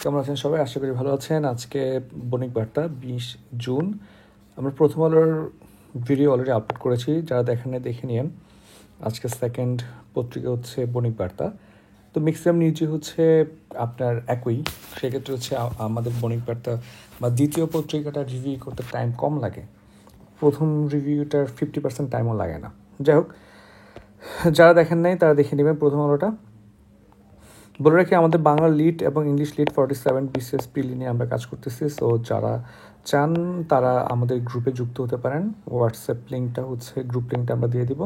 কেমন আছেন সবাই? আশা করি ভালো আছেন। আজকে বণিক বার্তা 20 জুন। আমরা প্রথম আলোর ভিডিও অলরেডি আপলোড করেছি, যারা দেখেন নাই দেখে নিন। আজকে সেকেন্ড পত্রিকা হচ্ছে বণিক বার্তা। তো ম্যাক্সিমাম নিউজই হচ্ছে আপনার একই। সেক্ষেত্রে হচ্ছে আমাদের বণিক বার্তা বা দ্বিতীয় পত্রিকাটা রিভিউ করতে টাইম কম লাগে। প্রথম রিভিউটার 50% টাইমও লাগে না। যাই হোক, যারা দেখেন নাই তারা দেখে নেবেন প্রথম আলোটা। বলে রাখি, আমাদের বাংলা লিড এবং ইংলিশ লিড 47 বিসিএস প্রিলি নিয়ে আমরা কাজ করতেছি। সো যারা চান তারা আমাদের গ্রুপে যুক্ত হতে পারেন। হোয়াটসঅ্যাপ লিঙ্কটা হচ্ছে, গ্রুপ লিঙ্কটা আমরা দিয়ে দিব,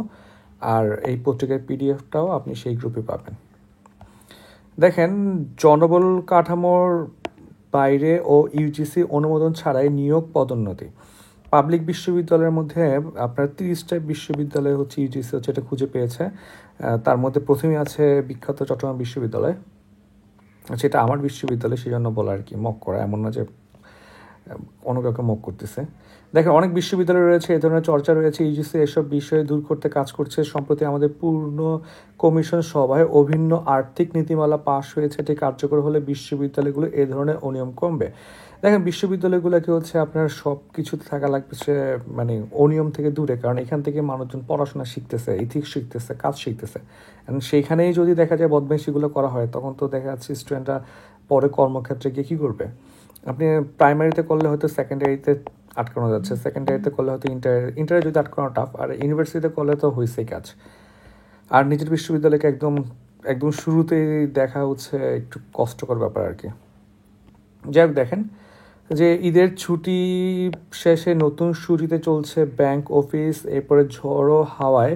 আর এই পত্রিকার পিডিএফটাও আপনি সেই গ্রুপে পাবেন। দেখেন, জনবল কাঠামোর বাইরে ও ইউজিসি অনুমোদন ছাড়াই নিয়োগ পদোন্নতি। পাবলিক বিশ্ববিদ্যালয়ের মধ্যে আপনার 30টা বিশ্ববিদ্যালয় হচ্ছে ইউজিসি হচ্ছে এটা খুঁজে পেয়েছে। তার মধ্যে প্রথমেই আছে বিখ্যাত চট্টগ্রাম বিশ্ববিদ্যালয়। আচ্ছা, এটা আমার বিশ্ববিদ্যালয়, সেই জন্য বলা আর কি, মক করা, এমন না যে অন্য কাউকে মক করতেছে। দেখেন, অনেক বিশ্ববিদ্যালয় রয়েছে, এ ধরনের চর্চা রয়েছে। ইউজিসি এসব বিষয়ে দূর করতে কাজ করছে। সম্প্রতি আমাদের পূর্ণ কমিশন সভায় অভিন্ন আর্থিক নীতিমালা পাশ হয়েছে। এটি কার্যকর হলে বিশ্ববিদ্যালয়গুলো এ ধরনের অনিয়ম কমবে। দেখেন, বিশ্ববিদ্যালয়গুলোকে হচ্ছে আপনার সব কিছুতে থাকা লাগবে, সে মানে অনিয়ম থেকে দূরে, কারণ এখান থেকে মানুষজন পড়াশোনা শিখতেছে, ইথিক্স শিখতেছে, কাজ শিখতেছে। এবং সেইখানেই যদি দেখা যায় বদমাইশিগুলো করা হয়, তখন তো দেখা যাচ্ছে স্টুডেন্টরা পরে কর্মক্ষেত্রে গিয়ে কী করবে। আপনি প্রাইমারিতে করলে হয়তো সেকেন্ডারিতে আটকানো যাচ্ছে, সেকেন্ডারিতে করলে হয়তো ইন্টারে যদি আটকানো টাফ, আর ইউনিভার্সিটিতে করলে তো হয়েছেই কাজ। আর নিজের বিশ্ববিদ্যালয়কে একদম একদম শুরুতেই দেখা হচ্ছে একটু কষ্টকর ব্যাপার আর কি। যাই হোক, দেখেন যে ঈদের ছুটি শেষে নতুন ছুটিতে চলছে ব্যাংক অফিস, এরপরে ঝড়ো হাওয়ায়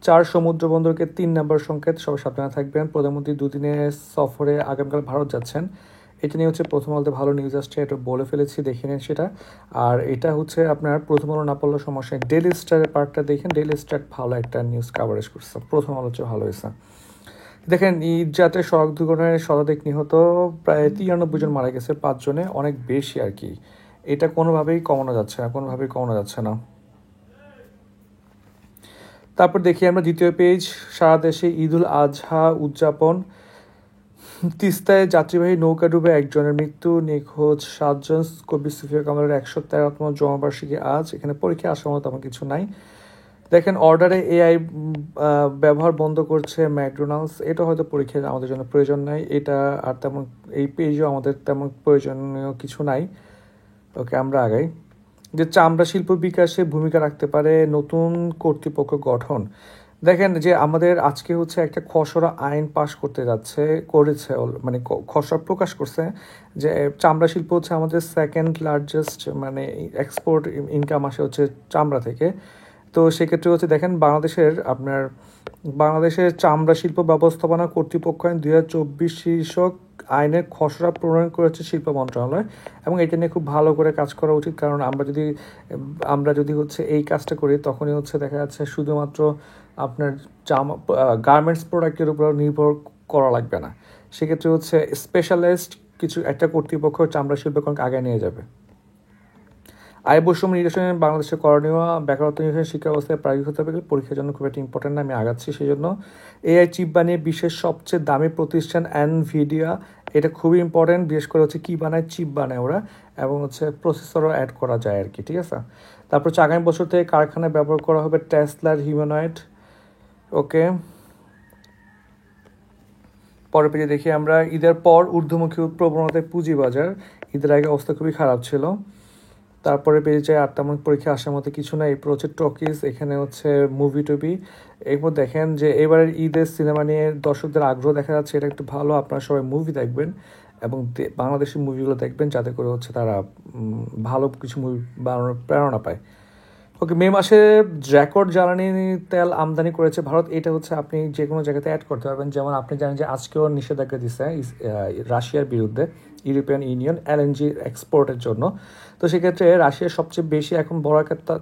4 সমুদ্র বন্দরকে 3 নম্বর সংকেত। সবাই সাবধানে থাকবেন। প্রধানমন্ত্রী দুদিনের সফরে আগামীকাল ভারত যাচ্ছেন। এটা নিয়ে হচ্ছে প্রথম আলোতে ভালো নিউজ আসছে, এটা বলে ফেলেছি, দেখে নিন সেটা। আর এটা হচ্ছে আপনার প্রথম আলো না পড়লে সমস্যা, ডেইলি স্টারের পার্টটা দেখেন। ডেইলি স্টার ভালো একটা নিউজ কাভারেজ করছে, প্রথম আলো চেয়ে ভালো হয়েছে। দেখেন, ঈদ যাত্রে সড়ক দুর্ঘটনায় শতাধিক নিহত, প্রায় 93 জন মারা গেছে, 5 জনে, অনেক বেশি আর কি। এটা কোনোভাবেই কমানো যাচ্ছে না, কোনোভাবেই কমানো যাচ্ছে না। তারপর দেখি আমরা দ্বিতীয় পেজ, সারা দেশে ঈদুল আজহা উদযাপন। তিস্তায় যাত্রীবাহী নৌকা ডুবে একজনের মৃত্যু, নিখোঁজ 7 জন। কবি সুফিয়া কামালের 113তম জন্মবার্ষিকী আজ। এখানে পরীক্ষা আসার মতো তেমন কিছু নাই। দেখেন, অর্ডারে এআই ব্যবহার বন্ধ করছে ম্যাকডোনাল্ডস। এটা হয়তো পরীক্ষায় আমাদের জন্য প্রয়োজন নাই, এটা আর তেমন এই পেজও আমাদের তেমন প্রয়োজনীয় কিছু নাই। ওকে, আমরা আগাই। যে চামড়া শিল্প বিকাশে ভূমিকা রাখতে পারে নতুন কর্তৃপক্ষ গঠন। দেখেন যে আমাদের আজকে হচ্ছে একটা খসড়া আইন পাশ করতে যাচ্ছে, করেছে, মানে খসড়া প্রকাশ করছে যে চামড়া শিল্প হচ্ছে আমাদের সেকেন্ড লার্জেস্ট, মানে এক্সপোর্ট ইনকাম আসে হচ্ছে চামড়া থেকে। তো সেক্ষেত্রে হচ্ছে দেখেন, বাংলাদেশের চামড়া শিল্প ব্যবস্থাপনা কর্তৃপক্ষ আইন 2024 শীর্ষক আইনের খসড়া প্রণয়ন করেছে শিল্প মন্ত্রণালয়, এবং এটা নিয়ে খুব ভালো করে কাজ করা উচিত। কারণ আমরা যদি হচ্ছে এই কাজটা করি, তখনই হচ্ছে দেখা যাচ্ছে শুধুমাত্র আপনার গার্মেন্টস প্রোডাক্টের উপর নির্ভর করা লাগবে না। সেক্ষেত্রে হচ্ছে স্পেশালাইজড কিছু একটা কর্তৃপক্ষ চামড়া শিল্পকে আগে নিয়ে যাবে। আয় বৈষম্য নিরসনে বাংলাদেশের করণীয়, বেকারত্ব নিরসনে শিক্ষা ব্যবস্থায় প্রায়োগিক হতে হবে, পরীক্ষার জন্য খুব একটা ইম্পর্টেন্ট না, আমি আগাচ্ছি সেই জন্য। এআই চিপ বানিয়ে বিশ্বের সবচেয়ে দামি প্রতিষ্ঠান এনভিডিয়া, এটা খুবই ইম্পর্টেন্ট। বিশেষ করে হচ্ছে কী বানায়, চিপ বানায় ওরা, এবং হচ্ছে প্রসেসরও অ্যাড করা যায় আর কি, ঠিক আছে। তারপর আগামী বছর থেকে কারখানায় ব্যবহার করা হবে টেসলার হিউম্যানয়েড। ওকে, পরের পেজে দেখি আমরা ঈদের পর ঊর্ধ্বমুখী প্রবণতায় পুঁজিবাজার। ঈদের আগে অবস্থা খুবই খারাপ ছিল। তারপরে পেয়ে যায় তেমন পরীক্ষা আসার মতো কিছু না। এরপর হচ্ছে টকিজ, এখানে হচ্ছে মুভি টুবি। এরপর দেখেন যে এবারের ঈদের সিনেমা নিয়ে দর্শকদের আগ্রহ দেখা যাচ্ছে, এটা একটু ভালো। আপনারা সবাই মুভি দেখবেন এবং বাংলাদেশি মুভিগুলো দেখবেন, যাতে করে হচ্ছে তারা ভালো কিছু মুভি বানানোর প্রেরণা পায়। ওকে, মে মাসে রেকর্ড জ্বালানি তেল আমদানি করেছে ভারত। এটা হচ্ছে আপনি যে কোনো জায়গাতে অ্যাড করতে পারবেন। যেমন আপনি জানেন যে আজকেও নিষেধাজ্ঞা দিচ্ছে রাশিয়ার বিরুদ্ধে ইউরোপিয়ান ইউনিয়ন এলএনজি এক্সপোর্টের জন্য। তো সেক্ষেত্রে রাশিয়ার সবচেয়ে বেশি এখন বড় একটা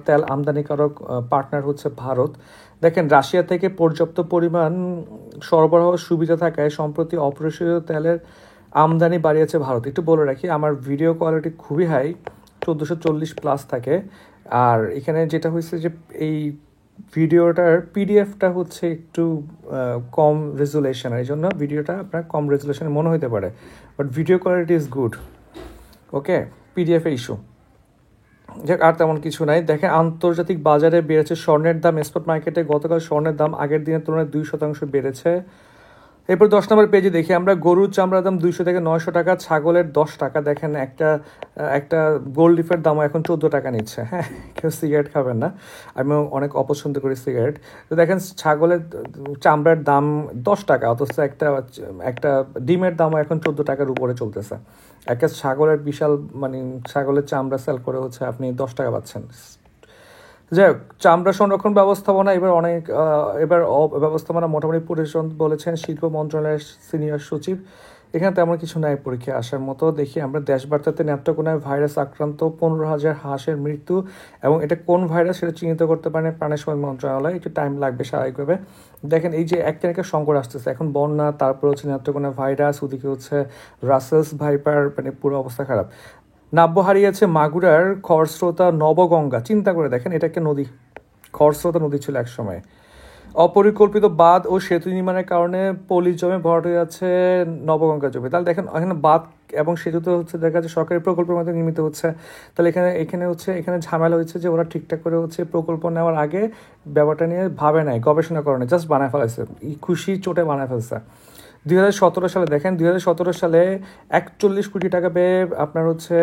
তেল আমদানিকারক পার্টনার হচ্ছে ভারত। দেখেন, রাশিয়া থেকে পর্যাপ্ত পরিমাণ সরবরাহ সুবিধা থাকায় সম্প্রতি অপরিশোধিত তেলের আমদানি বাড়িয়েছে ভারত। একটু বলে রাখি, আমার ভিডিও কোয়ালিটি খুবই হাই, 1440+ থাকে। আর এখানে যেটা হয়েছে যে এই ভিডিওটার পিডিএফটা হচ্ছে একটু কম রেজুলেশন, এই জন্য ভিডিওটা আপনার কম রেজুলেশনে মনে হতে পারে, but video quality is good. Okay, পিডিএফে ইস্যু। যাক, আর তেমন কিছু নাই। দেখেন আন্তর্জাতিক বাজারে বেড়েছে স্বর্ণের দাম। স্পট মার্কেটে গতকাল স্বর্ণের দাম আগের দিনের তুলনায় 2% বেড়েছে। এরপর 10 নম্বর পেজে দেখি আমরা গরুর চামড়ার দাম 200 থেকে 900 টাকা, ছাগলের 10 টাকা। দেখেন একটা গোল্ড লিফের দামও এখন 14 টাকা নিচ্ছে। হ্যাঁ, কেউ সিগারেট খাবেন না, আমিও অনেক অপছন্দ করি সিগারেট। তো দেখেন ছাগলের চামড়ার দাম 10 টাকা, অথচ একটা ডিমের দামও এখন 14 টাকার উপরে চলতেছে। একটা ছাগলের বিশাল মানে ছাগলের চামড়া সেল করে হচ্ছে আপনি 10 টাকা পাচ্ছেন। যাই হোক, চামড়া সংরক্ষণ ব্যবস্থাপনা এবার ব্যবস্থাপনা মোটামুটি পরিচালন বলেছেন শিল্প মন্ত্রণালয়ের সিনিয়র সচিব। এখানে তেমন কিছু নাই পরীক্ষা আসার মতো। দেখি আমরা দেশবার্তাতে নেত্রকোনায় ভাইরাস আক্রান্ত 15,000 হাঁসের মৃত্যু, এবং এটা কোন ভাইরাস সেটা চিহ্নিত করতে পারেন প্রাণী সম্পদ মন্ত্রণালয়, একটু টাইম লাগবে স্বাভাবিকভাবে। দেখেন এই যে একটা সংকট আসতেছে, এখন বন্যা, তারপর হচ্ছে নেত্রকোনা ভাইরাস, ওদিকে হচ্ছে রাসেলস ভাইপার, মানে পুরো অবস্থা খারাপ। নাব্য হারিয়েছে মাগুরার খরস্রোতা নবগঙ্গা। চিন্তা করে দেখেন, এটা একটা নদী, খরস্রোতা নদী ছিল এক সময়। অপরিকল্পিত বাঁধ ও সেতু নির্মাণের কারণে পলি জমে ভরাট হয়ে যাচ্ছে নবগঙ্গা জমি। তাহলে দেখেন এখানে বাঁধ এবং সেতু তো হচ্ছে দেখা যাচ্ছে সরকারি প্রকল্পের মধ্যে নির্মিত হচ্ছে। তাহলে এখানে ঝামেলা হচ্ছে যে ওরা ঠিকঠাক করে হচ্ছে প্রকল্প নেওয়ার আগে ব্যাপারটা নিয়ে ভাবে নাই, গবেষণা করে নাই, জাস্ট বানায় ফেলেছে, খুশি চোটে বানায় ফেলছে। 2017 সালে দেখেন, 2017 সালে 41 কোটি টাকা ব্যয়ে আপনার হচ্ছে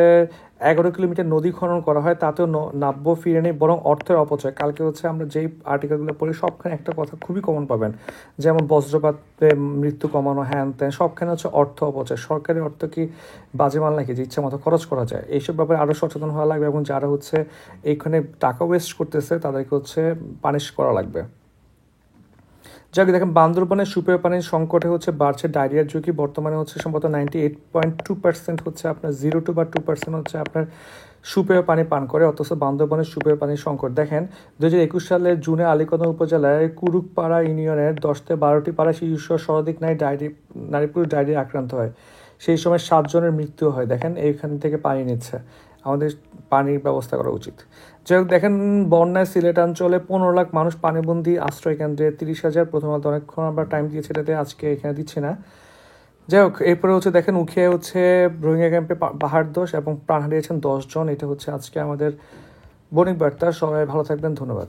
11 কিলোমিটার নদী খনন করা হয়, তাতেও নাব্য ফিরে নেই, বরং অর্থের অপচয়। কালকে হচ্ছে আমরা যেই আর্টিকেলগুলো পড়ি সবখানে একটা কথা খুবই কমন পাবেন, যেমন বজ্রপাতে মৃত্যু কমানো, হ্যান ত্যান, সবখানে হচ্ছে অর্থ অপচয়। সরকারি অর্থ কি বাজে মাল নাকি যে ইচ্ছা মতো খরচ করা যায়? এইসব ব্যাপারে আরও সচেতন হওয়া লাগবে, এবং যারা হচ্ছে এইখানে টাকা ওয়েস্ট করতেছে তাদেরকে হচ্ছে পানিশ করা লাগবে। যাকে দেখেন বান্দরবনের সুপেয় পানির সংকটে হচ্ছে বাড়ছে ডায়রিয়ার ঝুঁকি। বর্তমানে হচ্ছে সম্ভবত 98.2% হচ্ছে আপনার 0 বা 2% হচ্ছে আপনার সুপেয় পানি পান করে, অথচ বান্দরবনের সুপেয় পানির সংকট। দেখেন 2021 সালের জুনে আলীকদম উপজেলায় কুরুকপাড়া ইউনিয়নের 10 থেকে 12টি পাড়া শিশুসহ শতাধিক নারী পুরুষ ডায়রিয়া আক্রান্ত হয়। সেই সময় 7 জনের মৃত্যু হয়। দেখেন এইখান থেকে পানি নিচ্ছে, আমাদের পানির ব্যবস্থা করা উচিত। যাই হোক, দেখেন বন্যায় সিলেট অঞ্চলে 15 লাখ মানুষ পানিবন্দী আশ্রয় কেন্দ্রে, 30,000। প্রথমত অনেকক্ষণ আমরা টাইম দিয়েছি এটাতে, আজকে এখানে দিচ্ছি না। যাই হোক, এরপরে হচ্ছে দেখেন উখিয়ায় হচ্ছে রোহিঙ্গা ক্যাম্পে পাহাড় ধস এবং প্রাণ হারিয়েছেন 10 জন। এটা হচ্ছে আজকে আমাদের বণিক বার্তা। সবাই ভালো থাকবেন, ধন্যবাদ।